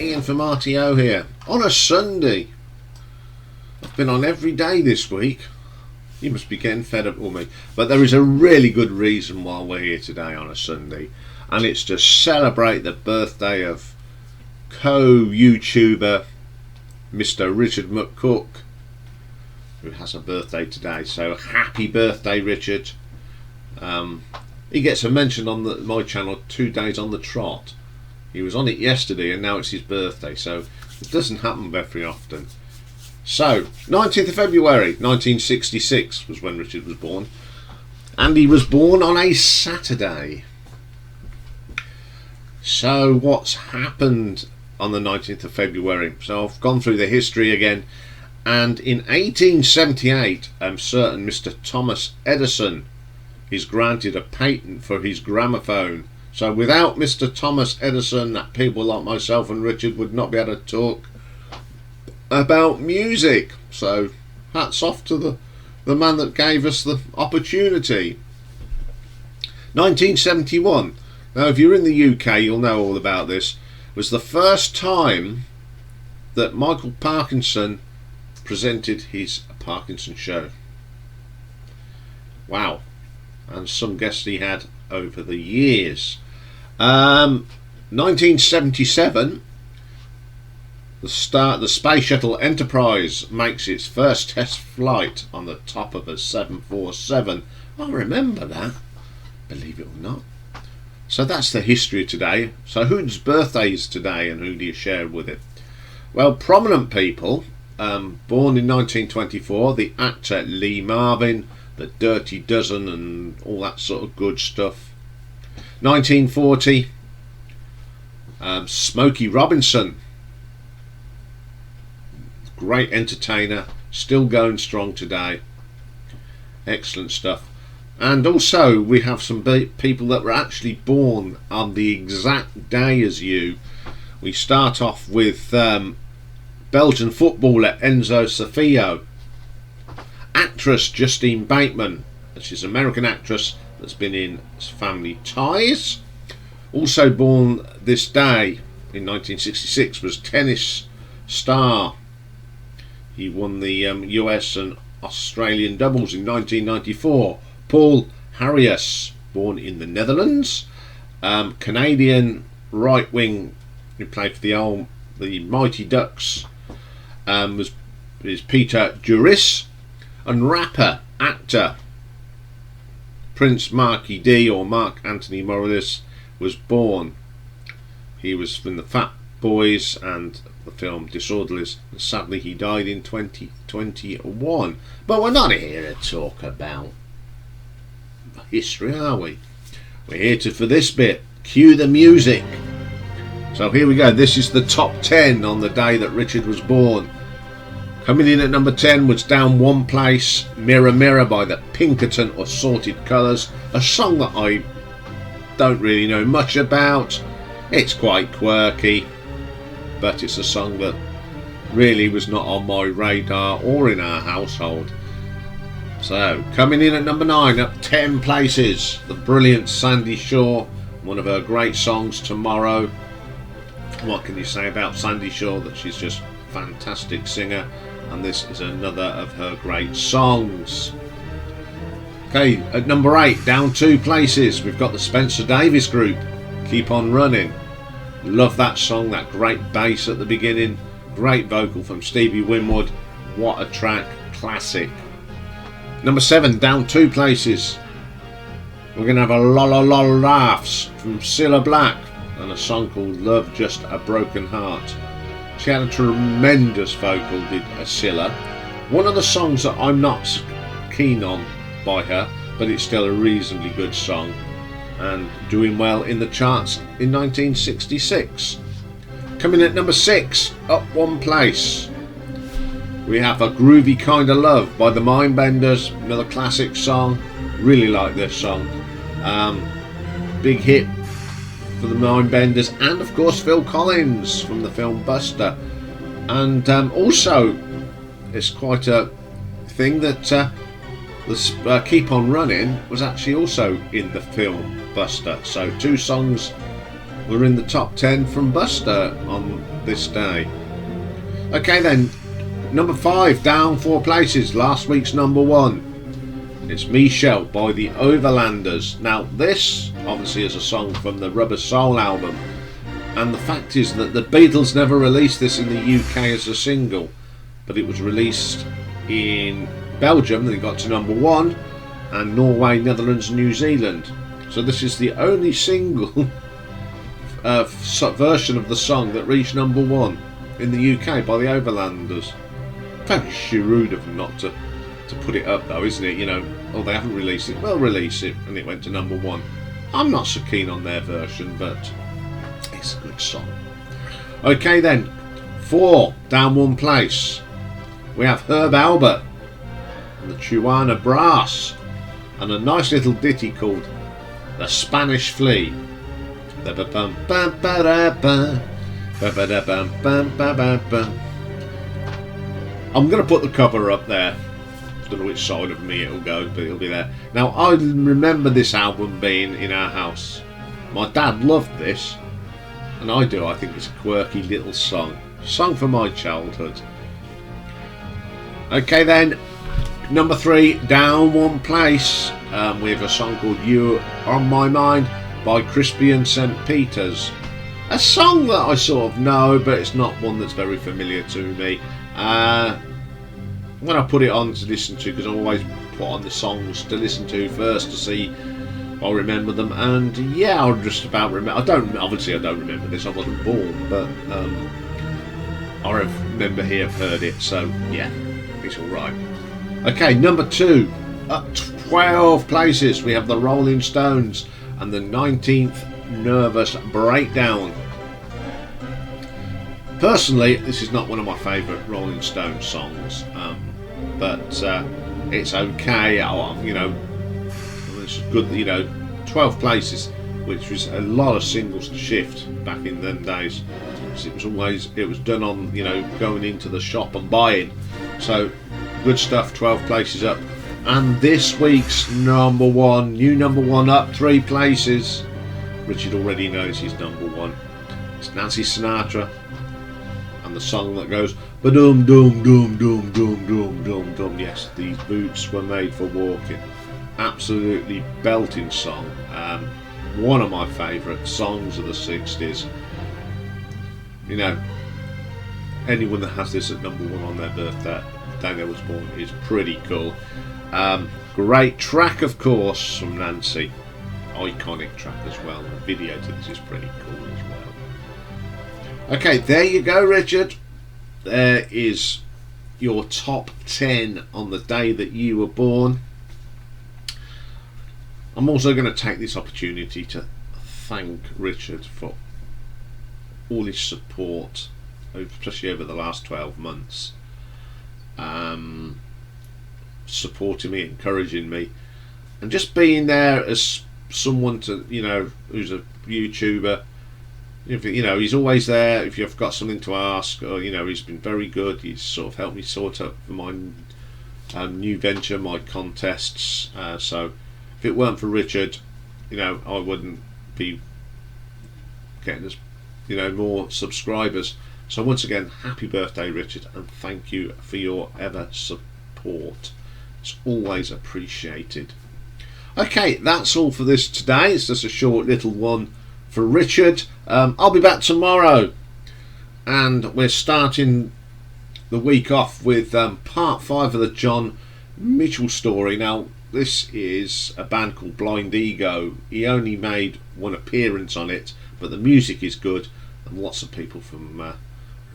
Iain from RTO here on a Sunday. I've been on every day this week. You must be getting fed up with me, but there is a really good reason why we're here today on a Sunday, and it's to celebrate the birthday of co-YouTuber Mr. Richard McCook, who has a birthday today. So happy birthday, Richard. He gets a mention on my channel 2 days on the trot. He was on it yesterday and now it's his birthday, so it doesn't happen very often. So 19th of February 1966 was when Richard was born, and he was born on a Saturday. So what's happened on the 19th of February? So I've gone through the history again, and in 1878 certain Mr. Thomas Edison is granted a patent for his gramophone. So without Mr. Thomas Edison, people like myself and Richard would not be able to talk about music. So hats off to the man that gave us the opportunity. 1971. Now if you're in the UK you'll know all about this. Was the first time that Michael Parkinson presented his Parkinson show. Wow. And some guests he had over the years. 1977, the Space Shuttle Enterprise makes its first test flight on the top of a 747. I remember that, believe it or not. So that's the history today. So whose birthday is today and who do you share with it? Well, prominent people. Born in 1924, the actor Lee Marvin, the Dirty Dozen and all that sort of good stuff. 1940, Smokey Robinson, great entertainer, still going strong today, excellent stuff. And also we have some people that were actually born on the exact day as you. We start off with Belgian footballer Enzo Safio, actress Justine Bateman, she's an American actress that's been in Family Ties. Also born this day in 1966 was tennis star. He won the US and Australian doubles in 1994. Paul Harrius, born in the Netherlands. Canadian right wing who played for the Mighty Ducks is Peter Juris. And rapper, actor Prince Marky D, or Mark Anthony Morales, was born. He was from the Fat Boys and the film Disorderlies, and sadly he died in 2021. But we're not here to talk about history, are we? We're here for this bit. Cue the music. So here we go. This is the top 10 on the day that Richard was born. Coming in at number 10 was down one place, Mirror Mirror by the Pinkerton Assorted Colours, a song that I don't really know much about. It's quite quirky, but it's a song that really was not on my radar or in our household. So, coming in at number 9, up 10 places, the brilliant Sandy Shaw, one of her great songs, Tomorrow. What can you say about Sandy Shaw? That she's just a fantastic singer. And this is another of her great songs. Okay, at number 8, down 2 places, we've got the Spencer Davis Group, Keep On Running. Love that song, that great bass at the beginning, great vocal from Stevie Winwood. What a track, classic. Number 7, down 2 places, we're going to have a lot of laughs from Cilla Black and a song called Love Just a Broken Heart. She had a tremendous vocal, did Cilla. One of the songs that I'm not keen on by her, but it's still a reasonably good song and doing well in the charts in 1966. Coming at number 6, up 1 place, we have A Groovy Kind of Love by the Mindbenders, another classic song. Really like this song. Big hit for the Mindbenders, and of course Phil Collins from the film Buster. And also it's quite a thing that Keep On Running was actually also in the film Buster. So 2 songs were in the top 10 from Buster on this day. Okay then, number 5, down 4 places, last week's number 1. It's Michelle by the Overlanders. Now this obviously is a song from the Rubber Soul album, and the fact is that the Beatles never released this in the UK as a single, but it was released in Belgium, then it got to number 1, and Norway, Netherlands and New Zealand. So this is the only single version of the song that reached number 1 in the UK by the Overlanders. Very shrewd of them not to put it up though, isn't it? You know, oh, they haven't released it, well, release it, and it went to number 1. I'm not so keen on their version, but it's a good song. Okay then, 4, down 1 place, we have Herb Albert and the Tijuana Brass, and a nice little ditty called The Spanish Flea. I'm going to put the cover up there. Don't know which side of me it'll go, but it'll be there. Now, I remember this album being in our house. My dad loved this, and I do. I think it's a quirky little song for my childhood. Okay then, number 3, down 1 place, we have a song called You On My Mind by Crispy and St. Peters. A song that I sort of know, but it's not one that's very familiar to me. When I put it on to listen to, because I always put on the songs to listen to first to see if I remember them, and yeah, I'll just about remember. I don't remember this, I wasn't born, but I remember here, I've heard it, so yeah, it's alright. Okay, number 2, up 12 places, we have the Rolling Stones and the 19th Nervous Breakdown. Personally, this is not one of my favourite Rolling Stones songs, but it's okay. You know, it's good. You know, 12 places, which was a lot of singles to shift back in them days. It was done on, you know, going into the shop and buying. So good stuff. 12 places up, and this week's number 1, new number 1, up 3 places. Richard already knows he's number 1. It's Nancy Sinatra. And the song that goes ba-dum dum dum dum dum dum dum dum. Yes, these boots were made for walking. Absolutely belting song. One of my favourite songs of the 60s. You know, anyone that has this at number 1 on their birthday, the day they was born, is pretty cool. Great track, of course, from Nancy. Iconic track as well. The video to this is pretty cool as well. Okay, there you go, Richard. There is your top 10 on the day that you were born. I'm also going to take this opportunity to thank Richard for all his support, especially over the last 12 months. Supporting me, encouraging me, and just being there as someone to, you know, who's a YouTuber. You know, he's always there if you've got something to ask, or, you know, he's been very good. He's sort of helped me sort out for my new venture, my contests. So if it weren't for Richard, you know, I wouldn't be getting as, you know, more subscribers. So once again, happy birthday, Richard, and thank you for your ever support. It's always appreciated. Okay, that's all for this today. It's just a short little one for Richard. I'll be back tomorrow, and we're starting the week off with part 5 of the John Mitchell story. Now, this is a band called Blind Ego. He only made 1 appearance on it, but the music is good, and lots of people from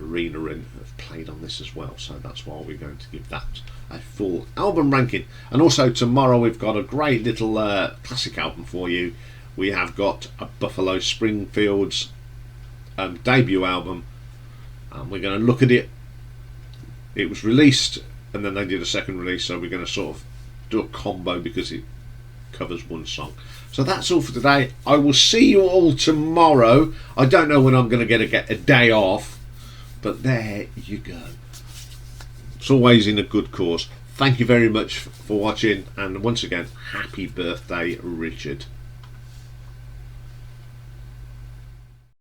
Arena Inn have played on this as well, so that's why we're going to give that a full album ranking. And also tomorrow we've got a great little classic album for you. We have got a Buffalo Springfield's debut album, and we're going to look at it. It was released and then they did a second release, so we're going to sort of do a combo because it covers 1 song. So that's all for today. I will see you all tomorrow. I don't know when I'm going to get a day off, but there you go. It's always in a good cause. Thank you very much for watching, and once again, happy birthday, Richard.